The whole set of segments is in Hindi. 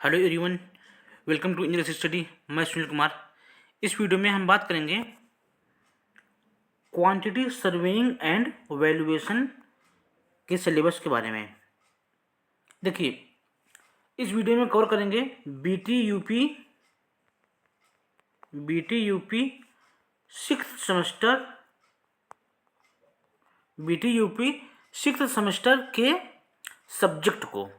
Hello everyone, welcome to English study. मैं सुनील कुमार। इस वीडियो में हम बात करेंगे क्वांटिटी सर्वेइंग एंड वैल्यूएशन के सिलेबस के बारे में। देखिए, इस वीडियो में कवर करेंगे बीटी यूपी सिक्स सेमेस्टर के सब्जेक्ट को,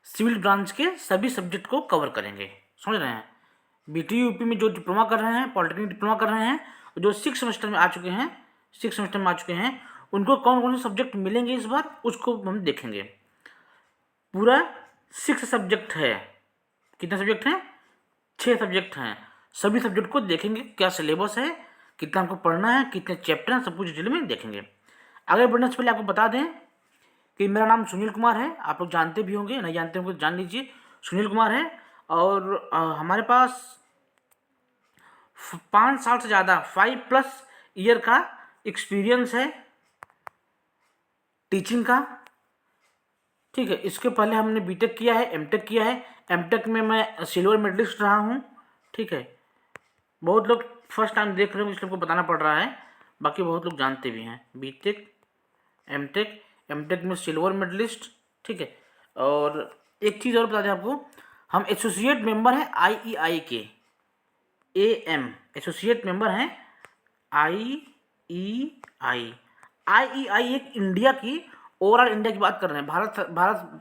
सिविल ब्रांच के सभी सब्जेक्ट को कवर करेंगे। समझ रहे हैं? बीटी यूपी में जो डिप्लोमा कर रहे हैं, पॉलिटेक्निक डिप्लोमा कर रहे हैं, जो सिक्स सेमेस्टर में आ चुके हैं, उनको कौन कौन से सब्जेक्ट मिलेंगे इस बार, उसको हम देखेंगे। पूरा 6 सब्जेक्ट है। कितने सब्जेक्ट हैं? 6 सब्जेक्ट हैं। सभी सब्जेक्ट को देखेंगे, क्या सिलेबस है, कितना हमको पढ़ना है, कितने चैप्टर हैं, सब कुछ डिटेल में देखेंगे। आगे बढ़ने से पहले आपको बता दें कि मेरा नाम सुनील कुमार है। आप लोग जानते भी होंगे, नहीं जानते होंगे जान लीजिए, सुनील कुमार है। और हमारे पास 5 साल से ज़्यादा 5+ ईयर का एक्सपीरियंस है टीचिंग का। ठीक है, इसके पहले हमने बीटेक किया है, एमटेक किया है। एमटेक में मैं सिल्वर मेडलिस्ट रहा हूँ। ठीक है, बहुत लोग फर्स्ट टाइम देख रहे हो इसलिए हमको बताना पड़ रहा है, बाकी बहुत लोग जानते भी हैं। बीटेक, एमटेक में सिल्वर मेडलिस्ट। ठीक है, और एक चीज़ और बता दें आपको, हम एसोसिएट मेंबर हैं IEI के। एसोसिएट मेंबर हैं IEI। एक इंडिया की, ओवरऑल इंडिया की बात कर रहे हैं,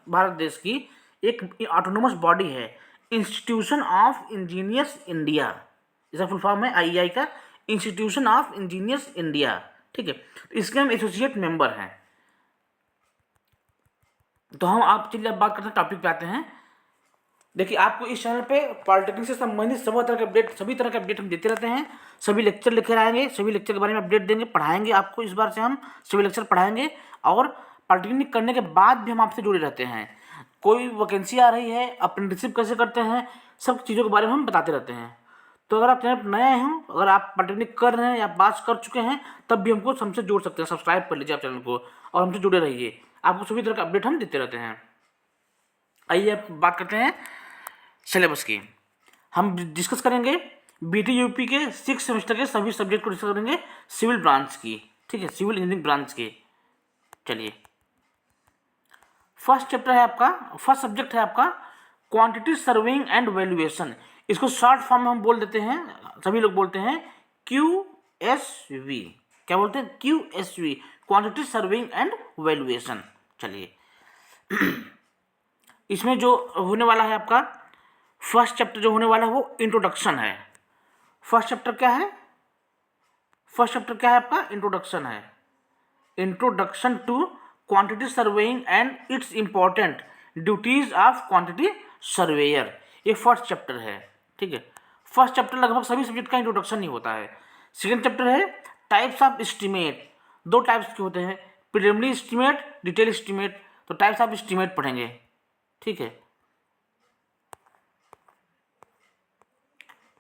भारत देश की एक ऑटोनोमस बॉडी है, इंस्टीट्यूशन ऑफ इंजीनियर्स इंडिया। इसका फुल फॉर्म है IEI का, इंस्टीट्यूशन ऑफ इंजीनियर्स इंडिया। ठीक है, तो इसके हम एसोसिएट मेंबर हैं। तो हम आप चलिए अब बात करते हैं, टॉपिक पे आते हैं। देखिए, आपको इस चैनल पे पॉलिटेक्निक से संबंधित सभी तरह के अपडेट हम देते रहते हैं। सभी लेक्चर लेकर आएंगे, सभी लेक्चर के बारे में अपडेट देंगे, पढ़ाएंगे आपको। इस बार से हम सभी लेक्चर पढ़ाएंगे और पॉलिटेक्निक करने के बाद भी हम आपसे जुड़े रहते हैं। कोई वैकेंसी आ रही है, अप्रेंटिसशिप कैसे करते हैं, सब चीज़ों के बारे में हम बताते रहते हैं। तो अगर आप चैनल पर नए हैं, अगर आप पॉलिटेक्निक कर रहे हैं या पास कर चुके हैं, तब भी हमसे जुड़ सकते हैं। सब्सक्राइब कर लीजिए आप चैनल को और हमसे जुड़े रहिए, आपको सभी तरह का अपडेट हम देते रहते हैं। आइए अब बात करते हैं सिलेबस की। हम डिस्कस करेंगे बीटी यूपी के 6 सेमेस्टर के सभी सब्जेक्ट को डिस्कस करेंगे, सिविल ब्रांच की। ठीक है, सिविल इंजीनियरिंग ब्रांच के। चलिए, फर्स्ट सब्जेक्ट है आपका क्वांटिटी सर्वेइंग एंड वैल्यूएशन। इसको शॉर्ट फॉर्म में हम बोल देते हैं, सभी लोग बोलते हैं QSV। क्या बोलते हैं? QSV, quantity surveying and valuation. चलिए, इसमें जो होने वाला है आपका फर्स्ट चैप्टर जो होने वाला है वो इंट्रोडक्शन है। फर्स्ट चैप्टर क्या है आपका? इंट्रोडक्शन है। Introduction to quantity surveying and its important duties of quantity surveyor, ये फर्स्ट चैप्टर है। ठीक है, फर्स्ट चैप्टर लगभग सभी सब्जेक्ट का इंट्रोडक्शन ही होता है। सेकेंड चैप्टर है टाइप्स ऑफ एस्टीमेट। 2 टाइप्स के होते हैं, प्रिलिमिनरी एस्टीमेट, डिटेल एस्टीमेट। तो टाइप्स ऑफ एस्टीमेट पढ़ेंगे। ठीक है,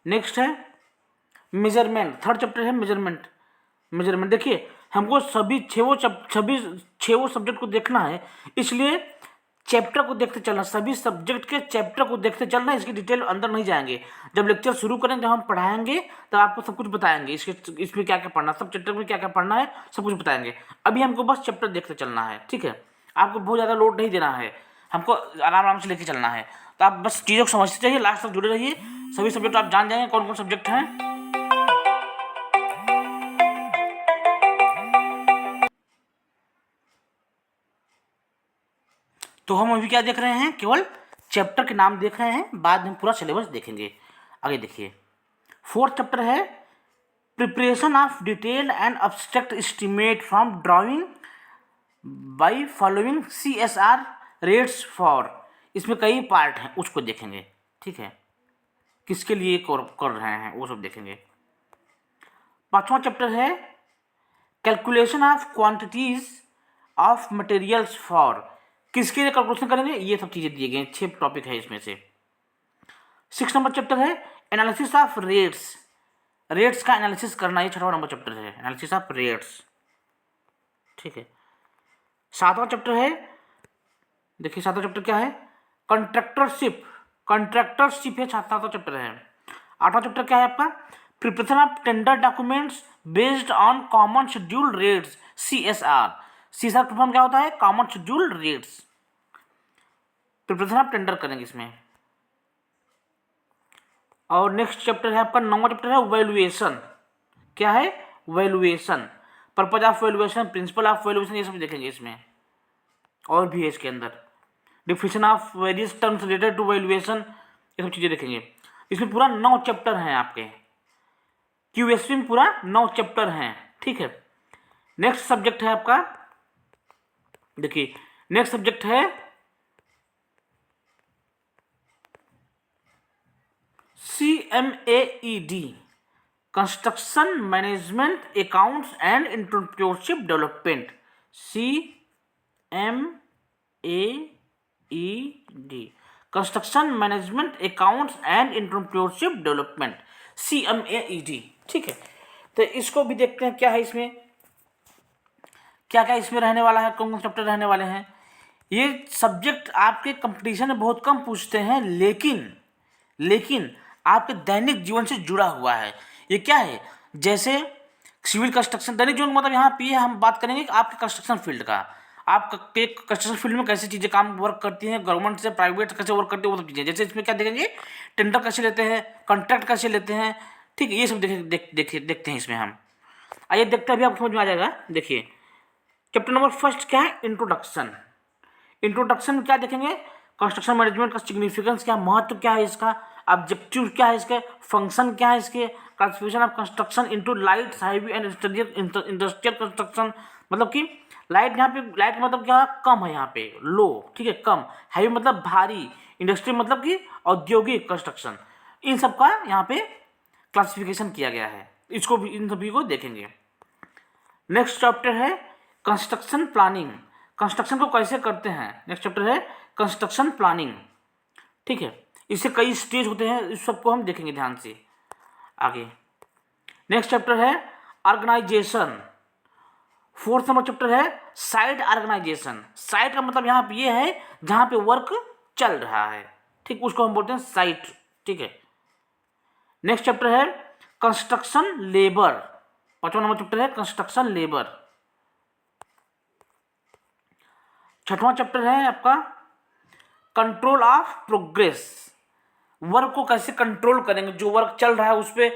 नेक्स्ट है मेजरमेंट। थर्ड चैप्टर है मेजरमेंट। देखिए, हमको सभी छः सब्जेक्ट को देखना है, इसलिए चैप्टर को देखते चलना, सभी सब्जेक्ट के चैप्टर को देखते चलना। इसकी डिटेल अंदर नहीं जाएंगे। जब लेक्चर शुरू करेंगे, जब हम पढ़ाएंगे, तब आपको सब कुछ बताएंगे, इसमें क्या क्या पढ़ना, सब चैप्टर में क्या क्या पढ़ना है, सब कुछ बताएंगे। अभी हमको बस चैप्टर देखते चलना है। ठीक है, आपको बहुत ज़्यादा लोड नहीं देना है, हमको आराम से लेके चलना है। तो आप बस चीज़ों को समझते जाइए, लास्ट तक जुड़े रहिए। सभी सब्जेक्ट आप जान जाएंगे कौन कौन सब्जेक्ट हैं। तो हम अभी क्या देख रहे हैं? केवल चैप्टर के नाम देख रहे हैं, बाद में पूरा सिलेबस देखेंगे। आगे देखिए, फोर्थ चैप्टर है preparation of detail and abstract estimate from drawing by following CSR rates for. इसमें कई पार्ट हैं, उसको देखेंगे। ठीक है, किसके लिए कर रहे हैं वो सब देखेंगे। पांचवा चैप्टर है calculation of quantities of materials for. किसके लिए कैलकुलेशन करेंगे, ये सब चीज़ें दिए गए। 6 टॉपिक है इसमें से। 6 नंबर चैप्टर है एनालिसिस ऑफ रेट्स का एनालिसिस करना, ये 6वां नंबर चैप्टर है, एनालिसिस ऑफ रेट्स। ठीक है, 7वां चैप्टर है, देखिए 7वां चैप्टर क्या है? कॉन्ट्रैक्टरशिप कॉन्ट्रैक्टरशिप है, 7वां चैप्टर है। 8वां चैप्टर क्या है आपका? Preparation of tender documents based on common schedule rates, CSR। CSR का फॉर्म क्या होता है? Common schedule rates. Preparation of tender करेंगे इसमें। और नेक्स्ट चैप्टर है आपका 9वां चैप्टर है वैल्यूएशन। क्या है? Valuation. Purpose of valuation, principle of valuation, ये सब देखेंगे इसमें। और भी है इसके अंदर definition of various terms related to valuation, ये सब चीज़ें देखेंगे। इसमें पूरा 9 चैप्टर हैं आपके। QSP में पूरा 9 चैप्टर हैं, ठीक है। नेक्स्ट सब्जेक्ट है आपका, देखिए नेक्स्ट सब्जेक्ट है CMAED, construction management accounts and entrepreneurship development. CMAED, construction management accounts and entrepreneurship development, CMAED, ठीक है। तो इसको भी देखते हैं क्या है इसमें, क्या क्या इसमें रहने वाला है, कौन कौन चैप्टर रहने वाले हैं। ये सब्जेक्ट आपके कंपटीशन में बहुत कम पूछते हैं, लेकिन आपके दैनिक जीवन से जुड़ा हुआ है। ये क्या है? जैसे सिविल कंस्ट्रक्शन, दैनिक जीवन मतलब यहाँ पे हम बात करेंगे कि आपके कंस्ट्रक्शन फील्ड का, आपके कंस्ट्रक्शन फील्ड में कैसी चीज़ें काम वर्क करती हैं, गवर्नमेंट से प्राइवेट कैसे वर्क करती है, वो सब चीज़ें। जैसे इसमें क्या देखेंगे, टेंडर कैसे लेते हैं, कॉन्ट्रैक्ट कैसे लेते हैं, ठीक है, ये सब देखते हैं इसमें हम। आइए देखते हैं, अभी आपको समझ में आ जाएगा। देखिए चैप्टर नंबर फर्स्ट क्या है? इंट्रोडक्शन। इंट्रोडक्शन में क्या देखेंगे? कंस्ट्रक्शन मैनेजमेंट का सिग्निफिकेंस क्या, महत्व क्या है इसका, ऑब्जेक्टिव क्या है इसके, फंक्शन क्या है इसके, classification of construction into light, heavy and industrial construction. मतलब कि लाइट, यहाँ पे लाइट मतलब क्या, कम है, यहाँ पे लो, ठीक है, कम। हैवी मतलब भारी, इंडस्ट्री मतलब कि औद्योगिक कंस्ट्रक्शन। इन सब का यहाँ पे क्लासिफिकेशन किया गया है, इसको भी, इन सभी को देखेंगे। नेक्स्ट चैप्टर है कंस्ट्रक्शन प्लानिंग, कंस्ट्रक्शन को कैसे करते हैं। नेक्स्ट चैप्टर है कंस्ट्रक्शन प्लानिंग, ठीक है। इससे कई स्टेज होते हैं, इस सबको हम देखेंगे ध्यान से आगे। नेक्स्ट चैप्टर है ऑर्गेनाइजेशन। 4th नंबर चैप्टर है साइट ऑर्गेनाइजेशन। साइट का मतलब यहाँ पे ये है जहाँ पे वर्क चल रहा है, ठीक, उसको हम बोलते हैं साइट, ठीक है। नेक्स्ट चैप्टर है कंस्ट्रक्शन लेबर। 5वां नंबर चैप्टर है कंस्ट्रक्शन लेबर। 6वां चैप्टर है आपका कंट्रोल ऑफ प्रोग्रेस। वर्क को कैसे कंट्रोल करेंगे, जो वर्क चल रहा है उस पर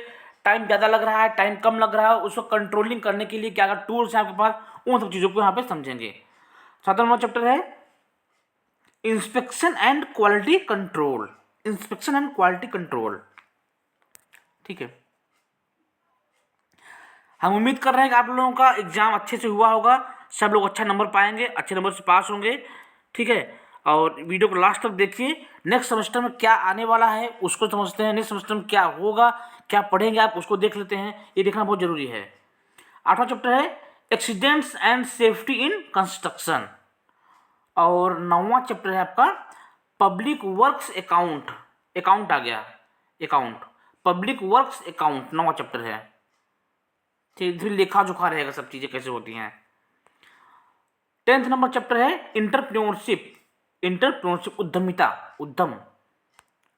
टाइम ज़्यादा लग रहा है, टाइम कम लग रहा है, उसको कंट्रोलिंग करने के लिए क्या क्या टूल्स हैं आपके पास, उन सब चीज़ों को यहाँ पे समझेंगे। 7वां नंबर चैप्टर है inspection and quality control. Inspection and quality control, ठीक है। हम उम्मीद कर रहे हैं कि आप लोगों का एग्जाम अच्छे से हुआ होगा, सब लोग अच्छा नंबर पाएंगे, अच्छे नंबर से पास होंगे, ठीक है। और वीडियो को लास्ट तक देखिए। नेक्स्ट सेमेस्टर में क्या आने वाला है उसको समझते हैं, नेक्स्ट सेमेस्टर में क्या होगा, क्या पढ़ेंगे आप, उसको देख लेते हैं, ये देखना बहुत जरूरी है। 8वां चैप्टर है accidents and safety in construction. और 9वां चैप्टर है आपका पब्लिक वर्क्स अकाउंट। अकाउंट आ गया, अकाउंट, पब्लिक वर्क्स अकाउंट 9वां चैप्टर है, ठीक, फिर लेखा जोखा रहेगा, सब चीज़ें कैसे होती हैं। 10th नंबर चैप्टर है इंटरप्रेन्योरशिप। इंटरप्रेन्योरशिप उद्यमिता, उद्यम,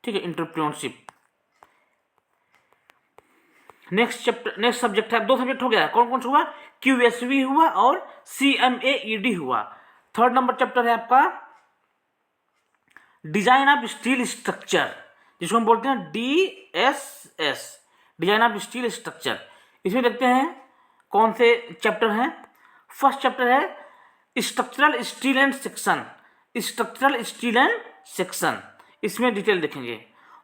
ठीक है, entrepreneurship. Next chapter, next subject है, 2 सब्जेक्ट हो गया, कौन कौन सा हुआ? QSB हुआ और CMAED हुआ। 3rd नंबर चैप्टर है आपका डिजाइन ऑफ स्टील स्ट्रक्चर, जिसको हम बोलते हैं DSS, design of steel structure. इसमें देखते हैं कौन से चैप्टर हैं। फर्स्ट चैप्टर है structural steel and section, structural steel and section, इसमें डिटेल देखेंगे।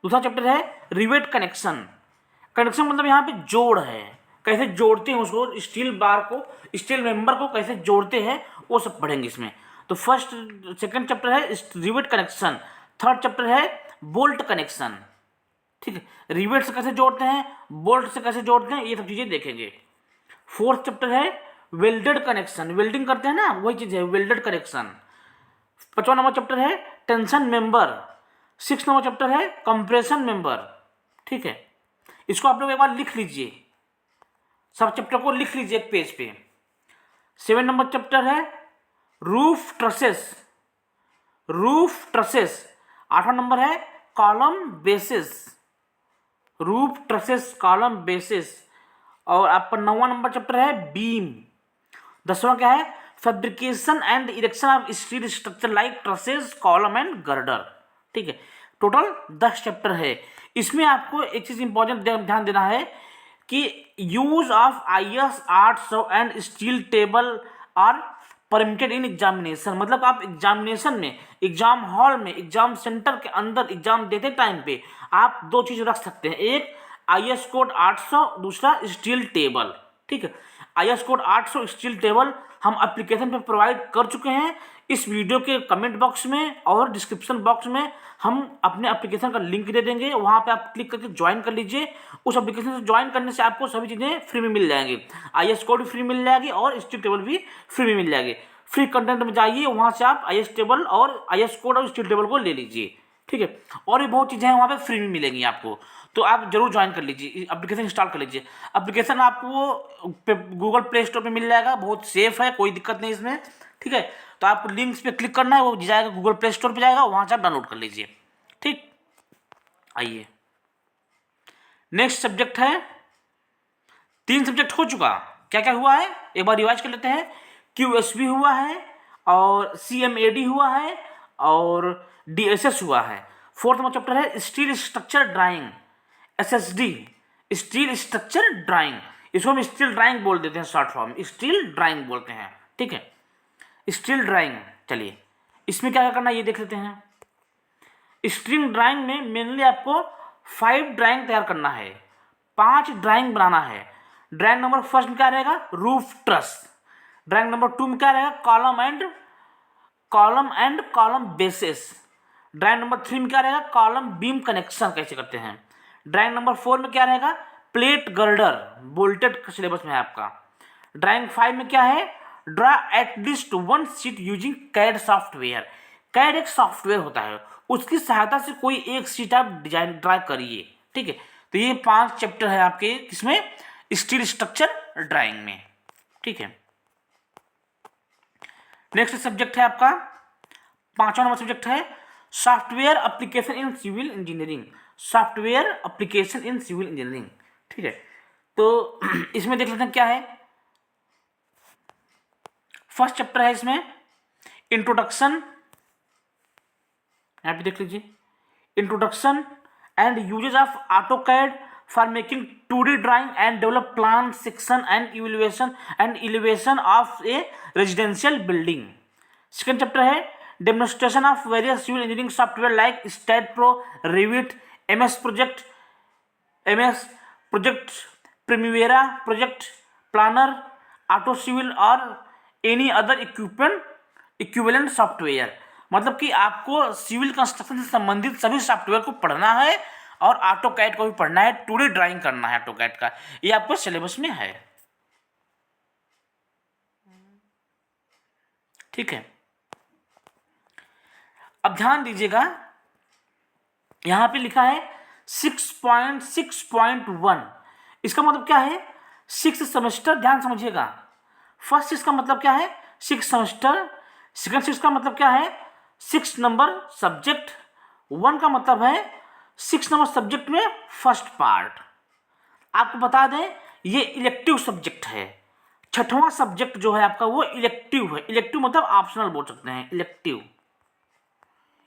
दूसरा चैप्टर है रिवेट कनेक्शन। कनेक्शन मतलब यहाँ पे जोड़ है, कैसे जोड़ते हैं उसको, स्टील बार को, स्टील मेंबर को कैसे जोड़ते हैं, वो सब पढ़ेंगे इसमें। तो फर्स्ट सेकंड चैप्टर है रिवेट कनेक्शन। 3rd चैप्टर है बोल्ट कनेक्शन, ठीक है, रिवेट से कैसे जोड़ते हैं, बोल्ट से कैसे जोड़ते हैं, ये सब चीज़ें देखेंगे। 4th चैप्टर है वेल्डेड कनेक्शन, वेल्डिंग करते हैं ना, वही चीज़ है वेल्डेड कनेक्शन। 5वां नंबर चैप्टर है tension member. 6th number chapter है कंप्रेशन मेंबर, ठीक है। इसको आप लोग एक बार लिख लीजिए, सब चैप्टर को लिख लीजिए एक पेज पे। 7 नंबर चैप्टर है रूफ ट्रसेस, रूफ ट्रसेस। 8वां नंबर है column bases, roof trusses column bases. और आपका 9वां नंबर चैप्टर है बीम। 10वां क्या है, fabrication and erection of steel structure like trusses column and girder. ठीक है, टोटल 10 चैप्टर है। इसमें आपको एक चीज इंपॉर्टेंट ध्यान देना है कि use of IS 800 and steel table are permitted in examination. मतलब आप एग्जामिनेशन में, एग्जाम हॉल में, एग्जाम सेंटर के अंदर एग्जाम देते टाइम पे आप दो चीज रख सकते हैं, एक IS कोड 800, दूसरा स्टील टेबल। ठीक है, IS कोड 800 स्टील टेबल हम एप्लीकेशन पे प्रोवाइड कर चुके हैं। इस वीडियो के कमेंट बॉक्स में और डिस्क्रिप्शन बॉक्स में हम अपने एप्लीकेशन का लिंक दे देंगे, वहां पे आप क्लिक करके ज्वाइन कर लीजिए। उस एप्लीकेशन से ज्वाइन करने से आपको सभी चीज़ें फ्री में मिल जाएंगी, IS कोड भी फ्री मिल जाएगी और स्टील टेबल भी फ्री में मिल जाएगी। फ्री कंटेंट में जाइए, वहां से आप IS टेबल और IS कोड और स्टील टेबल को ले लीजिए। ठीक है, और भी बहुत चीज़ें हैं वहाँ पे फ्री में मिलेंगी आपको, तो आप जरूर ज्वाइन कर लीजिए, एप्लीकेशन इंस्टॉल कर लीजिए। एप्लीकेशन आपको गूगल प्ले स्टोर पे मिल जाएगा, बहुत सेफ है, कोई दिक्कत नहीं इसमें। ठीक है, तो आपको लिंक्स पे क्लिक करना है, वो जाएगा गूगल प्ले स्टोर पे जाएगा, वहाँ से आप डाउनलोड कर लीजिए। ठीक, आइए नेक्स्ट सब्जेक्ट है। 3 सब्जेक्ट हो चुका, क्या क्या हुआ है एक बार रिवाइज कर लेते हैं। QSB हुआ है और CMAD हुआ है और DSS हुआ है। 4th नंबर चैप्टर है steel structure drawing, SSD, steel structure drawing. इसको हम स्टील ड्राइंग बोल देते हैं, शॉर्ट फॉर्म स्टील ड्राइंग बोलते हैं। ठीक है, स्टील ड्राइंग। चलिए इसमें क्या क्या करना है ये देख लेते हैं। स्ट्रिंग ड्राइंग में मेनली आपको 5 ड्राइंग तैयार करना है, 5 ड्राइंग बनाना है। ड्राइंग नंबर फर्स्ट में क्या रहेगा, रूफ ट्रस। ड्राइंग नंबर 2 में क्या रहेगा, कॉलम बेसिस। ड्राइंग नंबर 3 में क्या रहेगा, कॉलम बीम कनेक्शन कैसे करते हैं। ड्राइंग नंबर 4 में क्या रहेगा, प्लेट गर्डर, बोल्टेड सिलेबस में है आपका। ड्राइंग 5 में क्या है, draw at least 1 sheet using CAD software. CAD एक सॉफ्टवेयर होता है, उसकी सहायता से कोई एक शीट आप डिजाइन ड्रा करिए। ठीक है, तो ये 5 चैप्टर है आपके किसमें, स्टील स्ट्रक्चर ड्राइंग में। ठीक है, नेक्स्ट सब्जेक्ट है आपका 5वां नंबर सब्जेक्ट है software application in civil engineering. Software application in civil engineering. ठीक है, तो इसमें देख लेते हैं क्या है। फर्स्ट चैप्टर है इसमें इंट्रोडक्शन, यहाँ पे देख लीजिए, introduction and usages of AutoCAD for making 2D drawing and develop plan section and elevation of a residential building. Second chapter है demonstration of various civil engineering software like STAAD.Pro, Revit, MS project, Primavera project planner, auto civil और एनी अदर इक्विवेलेंट सॉफ्टवेयर। मतलब कि आपको सिविल कंस्ट्रक्शन से संबंधित सभी सॉफ्टवेयर को पढ़ना है और AutoCAD को भी पढ़ना है, 2D ड्राइंग करना है AutoCAD का, ये आपको सिलेबस में है। ठीक है, अब ध्यान दीजिएगा, यहां पे लिखा है 6.6.1। इसका मतलब क्या है, 6 सेमेस्टर। ध्यान समझिएगा, फर्स्ट 6 का मतलब क्या है, 6 सेमेस्टर। सेकंड 6 का मतलब क्या है, 6 नंबर सब्जेक्ट। 1 का मतलब है 6 नंबर सब्जेक्ट में फर्स्ट पार्ट। आपको बता दें ये इलेक्टिव सब्जेक्ट है। 6वां सब्जेक्ट जो है आपका वो इलेक्टिव है। इलेक्टिव मतलब ऑप्शनल बोल सकते हैं, इलेक्टिव,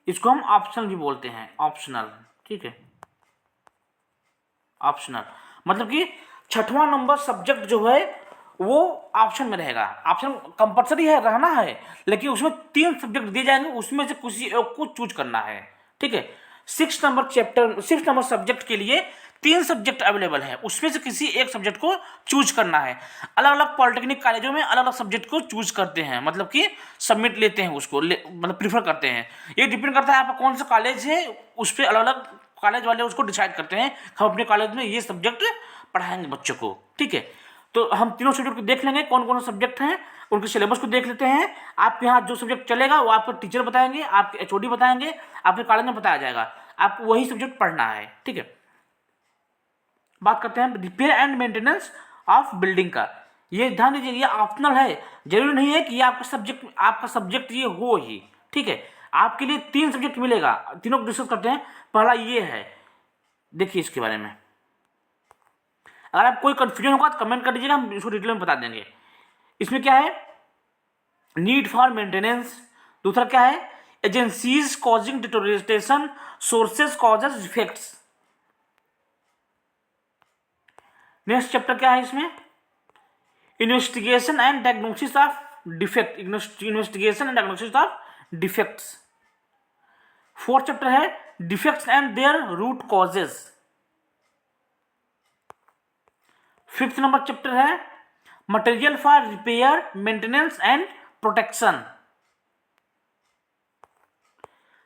इसको हम ऑप्शनल भी बोलते हैं, ऑप्शनल। ठीक है, ऑप्शनल मतलब कि 6वां नंबर सब्जेक्ट जो है वो ऑप्शन में रहेगा। ऑप्शन कंपलसरी है, रहना है, लेकिन उसमें 3 सब्जेक्ट दिए जाएंगे, उसमें से किसी एक को चूज करना है। ठीक है, 6 नंबर सब्जेक्ट के लिए 3 सब्जेक्ट अवेलेबल है, उसमें से किसी एक सब्जेक्ट को चूज करना है। अलग अलग पॉलिटेक्निक कॉलेजों में अलग अलग सब्जेक्ट को चूज करते हैं, मतलब कि सबमिट लेते हैं उसको, मतलब प्रीफर करते हैं। ये डिपेंड करता है आपका कौन सा कॉलेज है, उस पर अलग अलग कॉलेज वाले उसको डिसाइड करते हैं, हम अपने कॉलेज में ये सब्जेक्ट पढ़ाएंगे बच्चों को। ठीक है, तो हम तीनों सब्जेक्ट को देख लेंगे, कौन कौन से सब्जेक्ट हैं, उनके सिलेबस को देख लेते हैं। आपके यहाँ जो सब्जेक्ट चलेगा वो आपको टीचर बताएंगे, आपके HOD बताएंगे, आपके कॉलेज में बताया जाएगा, आपको वही सब्जेक्ट पढ़ना है। ठीक है, बात करते हैं repair and maintenance of building का। ये ध्यान दीजिए, ये ऑप्शनल है, जरूरी नहीं है कि ये आपका सब्जेक्ट ये हो ही। ठीक है, आपके लिए 3 सब्जेक्ट मिलेगा, तीनों को डिस्कस करते हैं। पहला ये है, देखिए इसके बारे में, अगर आप कोई कंफ्यूजन होगा तो कमेंट कर दीजिएगा, हम इसको डिटेल में बता देंगे। इसमें क्या है, नीड फॉर मेंटेनेंस। दूसरा क्या है, agencies causing deterioration, sources causes effects. Next chapter क्या है इसमें, investigation and diagnosis of defect, investigation and diagnosis of defects. Fourth chapter है defects and their root causes. Fifth number chapter है material for repair, maintenance and protection.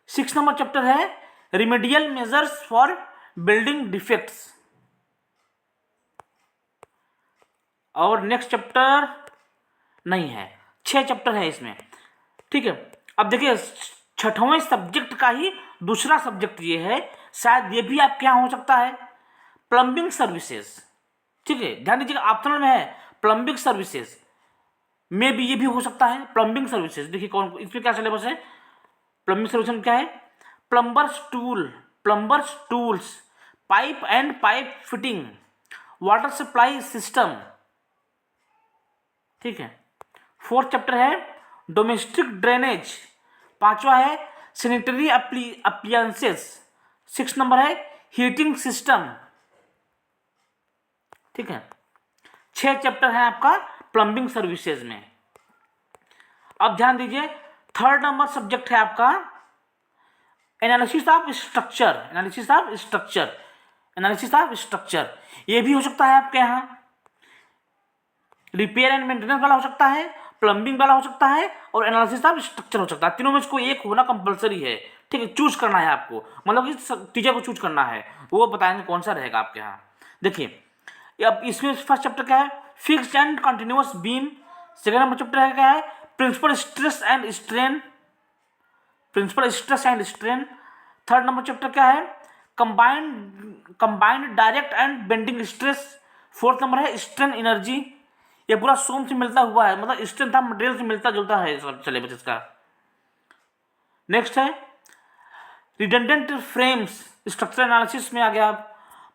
Six number chapter है remedial measures for building defects. और नेक्स्ट चैप्टर नहीं है, 6 चैप्टर है इसमें, ठीक है। अब देखिए 6वें सब्जेक्ट का ही दूसरा सब्जेक्ट ये है, शायद ये भी आपके यहाँ हो सकता है, प्लम्बिंग सर्विसेज, ठीक है। ध्यान दीजिएगा ऑप्शनल में है प्लम्बिंग सर्विसेज, में भी ये भी हो सकता है प्लम्बिंग सर्विसेज। देखिए कौन, इसमें क्या सिलेबस है, प्लम्बिंग सर्विसेज में क्या है, plumbers tools, pipe and pipe fitting, water supply system, ठीक है। फोर्थ चैप्टर है डोमेस्टिक ड्रेनेज। पांचवा है सैनिटरी अप्लायंसेस। 6 नंबर है हीटिंग सिस्टम, ठीक है। 6 चैप्टर है आपका प्लम्बिंग सर्विसेज में। अब ध्यान दीजिए, थर्ड नंबर सब्जेक्ट है आपका analysis of structure, analysis of structure. ये भी हो सकता है आपके यहाँ, रिपेयर एंड मेंटेनेंस वाला हो सकता है, प्लम्बिंग वाला हो सकता है, और एनालिसिस ऑफ स्ट्रक्चर हो सकता है। तीनों में इसको एक होना कंपलसरी है, ठीक है। चूज करना है आपको, मतलब कि टीचर को चूज करना है, वो बताएंगे कौन सा रहेगा आपके यहाँ। देखिए अब इसमें फर्स्ट चैप्टर क्या है, fixed and continuous beam. Second number chapter है क्या है, principal stress and strain. Third number chapter क्या है, combined direct and bending stress. Fourth number है स्ट्रेन एनर्जी। ये पूरा सोम से मिलता हुआ है, मतलब स्ट्रेंथ ऑफ मटेरियल से मिलता जुलता है सब सिलेबस इसका। नेक्स्ट है रिडंडेंट फ्रेम्स, स्ट्रक्चर एनालिसिस में आ गया,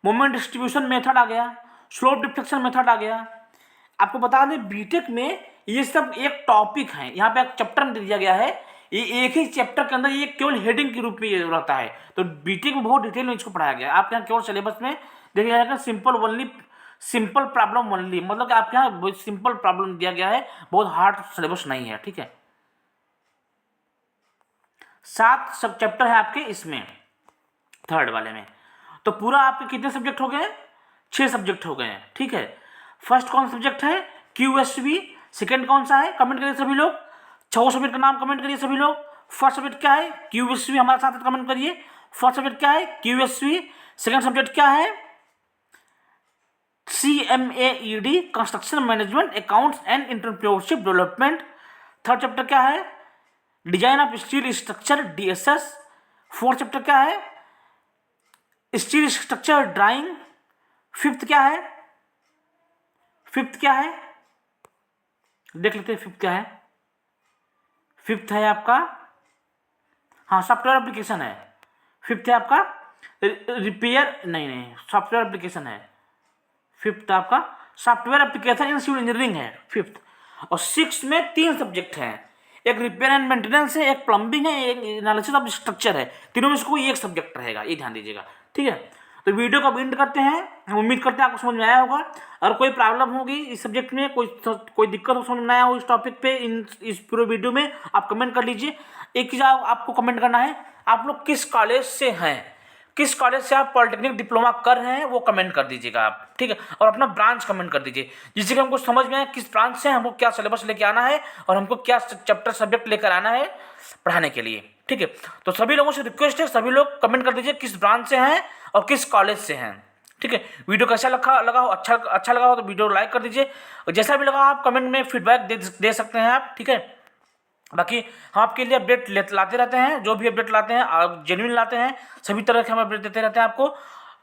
मोमेंट डिस्ट्रीब्यूशन मेथड आ गया, स्लोप डिफ्लेक्शन मेथड आ गया। आपको बता दें बीटेक में ये सब एक टॉपिक है, यहाँ पे एक चैप्टर दिया गया है, ये एक ही चैप्टर के अंदर ये केवल हेडिंग के रूप में ये रहता है। तो बीटेक में बहुत डिटेल में इसको पढ़ाया गया है। आपके यहाँ केवल सिलेबस में देखिए जाएगा सिंपल प्रॉब्लम ओनली, मतलब कि आपके यहाँ सिंपल प्रॉब्लम दिया गया है, बहुत हार्ड सिलेबस नहीं है, ठीक है। 7 सब चैप्टर है आपके इसमें थर्ड वाले में। तो पूरा आपके कितने सब्जेक्ट हो गए, 6 सब्जेक्ट हो गए हैं, ठीक है। फर्स्ट कौन सब्जेक्ट है, QSB। सेकेंड कौन सा है, कमेंट करिए सभी लोग, 6 सब्जेक्ट का नाम कमेंट करिए सभी लोग। फर्स्ट सब्जेक्ट क्या है, QSB, हमारे साथ कमेंट करिए। फर्स्ट सब्जेक्ट क्या है, QSB। सेकेंड सब्जेक्ट क्या है, CMAED, construction management accounts and entrepreneurship development. Third chapter क्या है, design of steel structure, DSS। Fourth chapter क्या है, स्टील स्ट्रक्चर ड्राइंग। फिफ्थ क्या है, देख लेते हैं फिफ्थ क्या है। फिफ्थ है आपका, हाँ सॉफ्टवेयर एप्लीकेशन है। फिफ्थ है आपका रिपेयर, नहीं सॉफ्टवेयर एप्लीकेशन है। फिफ्थ आपका software application in civil engineering है फिफ्थ। और सिक्स में 3 सब्जेक्ट हैं, एक रिपेयर एंड मेंटेनेंस है, एक प्लम्बिंग है, एक एनालिसिस ऑफ स्ट्रक्चर है। तीनों में से कोई एक सब्जेक्ट रहेगा, ये ध्यान दीजिएगा, ठीक है। तो वीडियो को एंड करते हैं, हम उम्मीद करते हैं आपको समझ में आया होगा। अगर कोई प्रॉब्लम होगी इस सब्जेक्ट में, कोई दिक्कत हो समझ में आया हो इस टॉपिक पे, इस पूरे वीडियो में, आप कमेंट कर लीजिए। एक चीज़ आपको कमेंट करना है, आप लोग किस कॉलेज से हैं, किस कॉलेज से आप पॉलिटेक्निक डिप्लोमा कर रहे हैं वो कमेंट कर दीजिएगा आप, ठीक है। और अपना ब्रांच कमेंट कर दीजिए, जिससे कि हमको समझ में आए किस ब्रांच से हमको क्या सिलेबस लेके आना है और हमको क्या चैप्टर सब्जेक्ट लेकर आना है पढ़ाने के लिए, ठीक है। तो सभी लोगों से रिक्वेस्ट है, सभी लोग कमेंट कर दीजिए किस ब्रांच से हैं और किस कॉलेज से हैं, ठीक है। वीडियो कैसा लगा हो, अच्छा लगा हो तो वीडियो लाइक कर दीजिए, और जैसा भी लगा आप कमेंट में फीडबैक दे सकते हैं आप, ठीक है। बाकी हम आपके लिए अपडेट लाते रहते हैं, जो भी अपडेट लाते हैं आप जेन्युइन लाते हैं, सभी तरह के हम अपडेट देते रहते हैं आपको।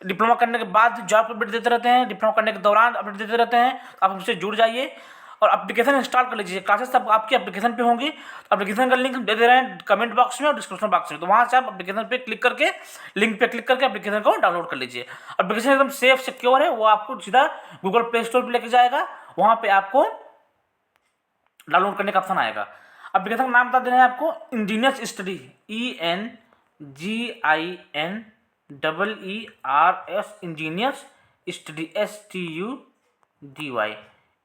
डिप्लोमा करने के बाद जॉब अपडेट देते रहते हैं, डिप्लोमा करने के दौरान अपडेट देते रहते हैं, आप हमसे जुड़ जाइए। और एप्लीकेशन इंस्टॉल कर लीजिए। क्लासेस सब आपकी एप्लीकेशन पे होंगी, तो एप्लीकेशन का लिंक हम दे दे रहे हैं कमेंट बॉक्स में और डिस्क्रिप्शन बॉक्स में, तो वहाँ से आप एप्लीकेशन पे क्लिक करके, लिंक पे क्लिक करके एप्लीकेशन को डाउनलोड कर लीजिए। एप्लीकेशन एकदम सेफ सिक्योर है, वो आपको सीधा गूगल प्ले स्टोर पर लेके जाएगा, वहाँ पे आपको डाउनलोड करने का ऑप्शन आएगा। एप्लीकेशन का नाम बता दे रहे हैं आपको, engineers study, ENGINEERS, engineers study, STUDY।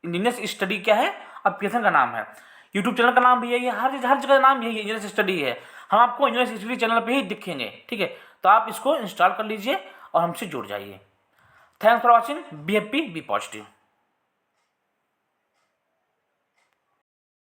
Engineers study क्या है? एप्लीकेशन का नाम है। यूट्यूब चैनल का नाम भी यही है, हर जगह का नाम यही है, इंजीनियर्स स्टडी है। हम आपको इंजीनियर्स स्टडी चैनल पे ही दिखेंगे, ठीक है। तो आप इसको इंस्टॉल कर लीजिए और हमसे जुड़ जाइए। Thanks for watching. Be happy, be positive.